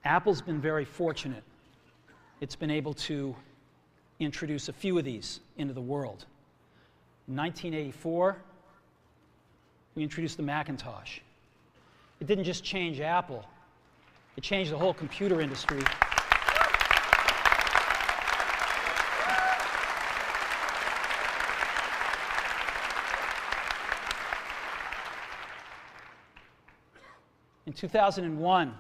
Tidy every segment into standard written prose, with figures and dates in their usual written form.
Apple's been very fortunate. It's been able to introduce a few of these into the world. In 1984, we introduced the Macintosh. It didn't just change Apple, it changed the whole computer industry. In 2001,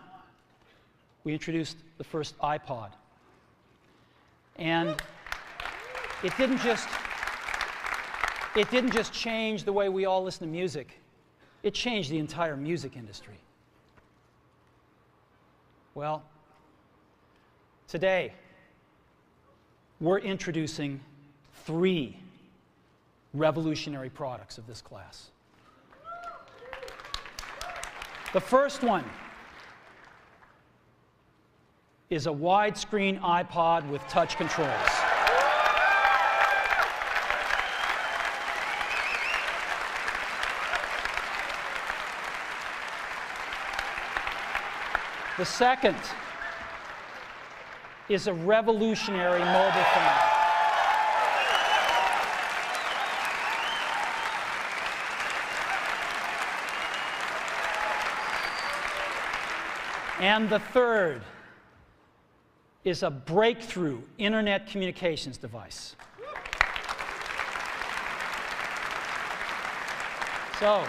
we introduced the first iPod. And it didn't just change the way we all listen to music. It changed the entire music industry. Well, today, we're introducing 3 revolutionary products of this class. The first one is a widescreen iPod with touch controls. The second is a revolutionary mobile phone. And the third is a breakthrough internet communications device. So,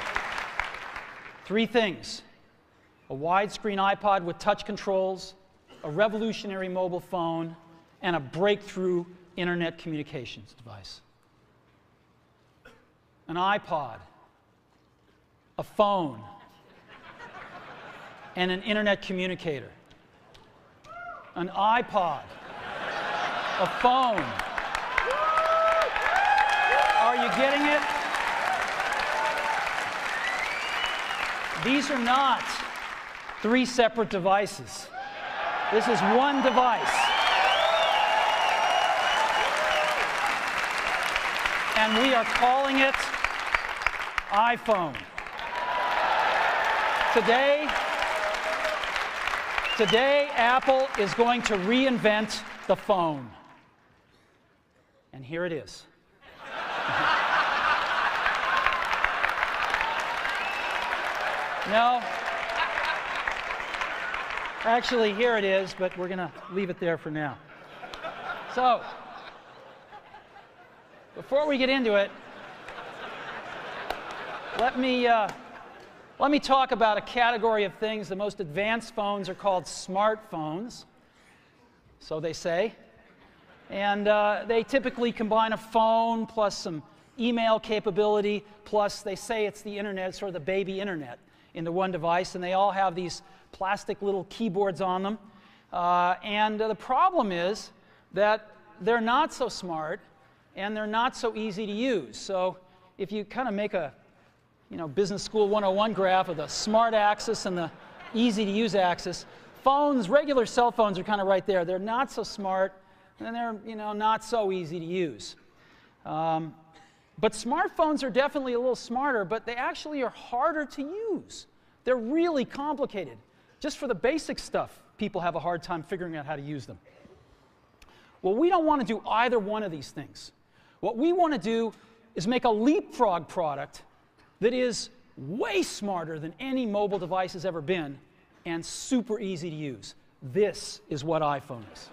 3 things: a widescreen iPod with touch controls, a revolutionary mobile phone, and a breakthrough internet communications device. An iPod, a phone, and an internet communicator. An iPod, a phone. Are you getting it? These are not 3 separate devices. This is one device. And we are calling it iPhone. Today, Apple is going to reinvent the phone. And here it is. No. Actually, here it is, but we're going to leave it there for now. So, before we get into it, let me talk about a category of things. The most advanced phones are called smartphones, so they say. And they typically combine a phone plus some email capability, plus they say it's the internet, sort of the baby internet, into one device. And they all have these plastic little keyboards on them. And the problem is that they're not so smart and they're not so easy to use. So if you kind of make a Business School 101 graph of the smart axis and the easy to use axis, phones, regular cell phones are kind of right there. They're not so smart and they're not so easy to use. But smartphones are definitely a little smarter, but they actually are harder to use. They're really complicated. Just for the basic stuff, people have a hard time figuring out how to use them. Well, we don't want to do either one of these things. What we want to do is make a leapfrog product that is way smarter than any mobile device has ever been and super easy to use. This is what iPhone is.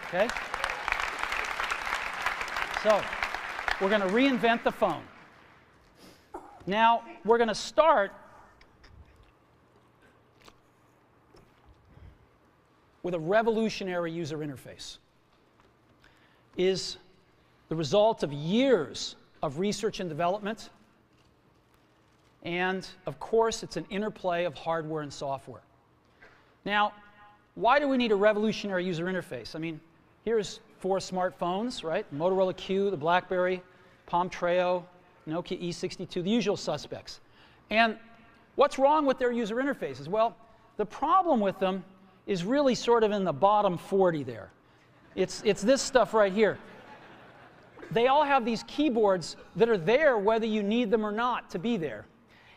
Okay? So, we're going to reinvent the phone. Now, we're going to start with a revolutionary user interface. It is the result of years of research and development. And, of course, it's an interplay of hardware and software. Now, why do we need a revolutionary user interface? I mean, here's 4 smartphones, right? Motorola Q, the BlackBerry, Palm Treo, Nokia E62, the usual suspects. And what's wrong with their user interfaces? Well, the problem with them is really sort of in the bottom 40 there. It's this stuff right here. They all have these keyboards that are there whether you need them or not to be there.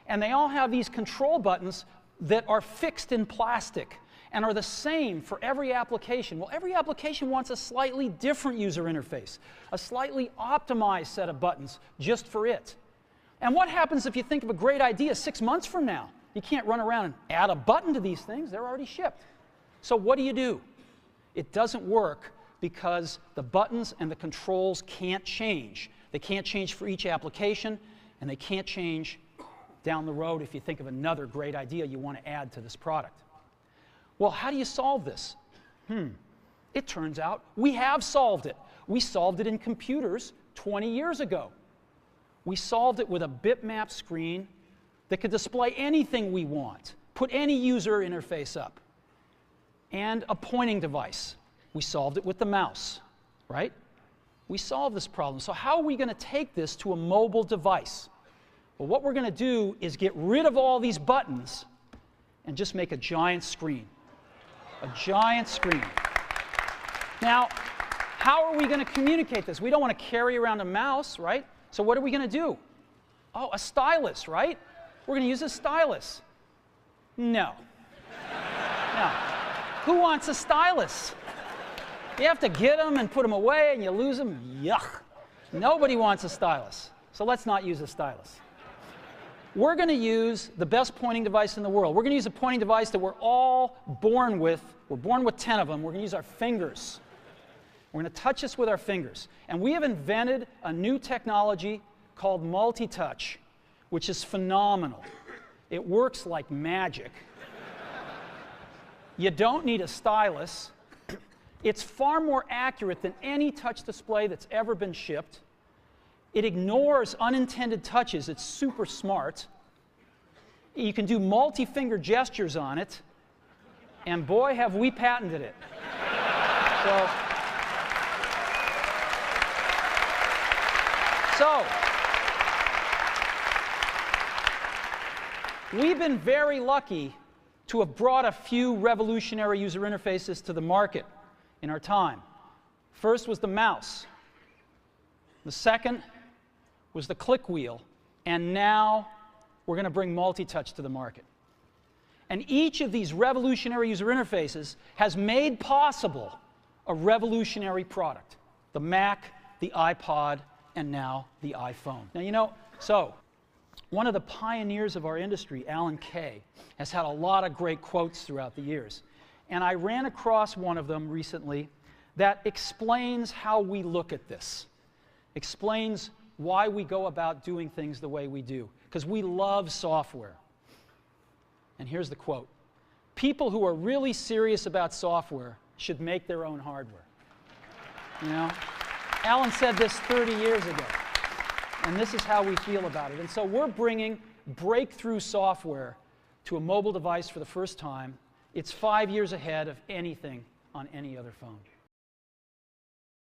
And they all have these control buttons that are fixed in plastic. and are the same for every application. Well, every application wants a slightly different user interface, a slightly optimized set of buttons just for it. And what happens if you think of a great idea 6 months from now? You can't run around and add a button to these things. They're already shipped. So what do? It doesn't work because the buttons and the controls can't change. They can't change for each application, and they can't change down the road if you think of another great idea you want to add to this product. Well, how do you solve this? It turns out we have solved it. We solved it in computers 20 years ago. We solved it with a bitmap screen that could display anything we want, put any user interface up, and a pointing device. We solved it with the mouse, right? We solved this problem. So how are we going to take this to a mobile device? Well, what we're going to do is get rid of all these buttons and just make a giant screen. A giant screen. Now, how are we going to communicate this? We don't want to carry around a mouse, right? So what are we going to do? Oh, a stylus, right? We're going to use a stylus. No. No. Who wants a stylus? You have to get them and put them away and you lose them. Yuck. Nobody wants a stylus. So let's not use a stylus. We're going to use the best pointing device in the world. We're going to use a pointing device that we're all born with. We're born with 10 of them. We're going to use our fingers. We're going to touch this with our fingers. And we have invented a new technology called multi-touch, which is phenomenal. It works like magic. You don't need a stylus. It's far more accurate than any touch display that's ever been shipped. It ignores unintended touches. It's super smart. You can do multi-finger gestures on it. And boy, have we patented it. So, we've been very lucky to have brought a few revolutionary user interfaces to the market in our time. First was the mouse. The second was the click wheel. And now we're going to bring multi-touch to the market. And each of these revolutionary user interfaces has made possible a revolutionary product. The Mac, the iPod, and now the iPhone. Now, so one of the pioneers of our industry, Alan Kay, has had a lot of great quotes throughout the years. And I ran across one of them recently that explains how we look at this, explains why we go about doing things the way we do, because we love software. And here's the quote: "People who are really serious about software should make their own hardware." Alan said this 30 years ago, and this is how we feel about it. And so we're bringing breakthrough software to a mobile device for the first time. It's 5 years ahead of anything on any other phone.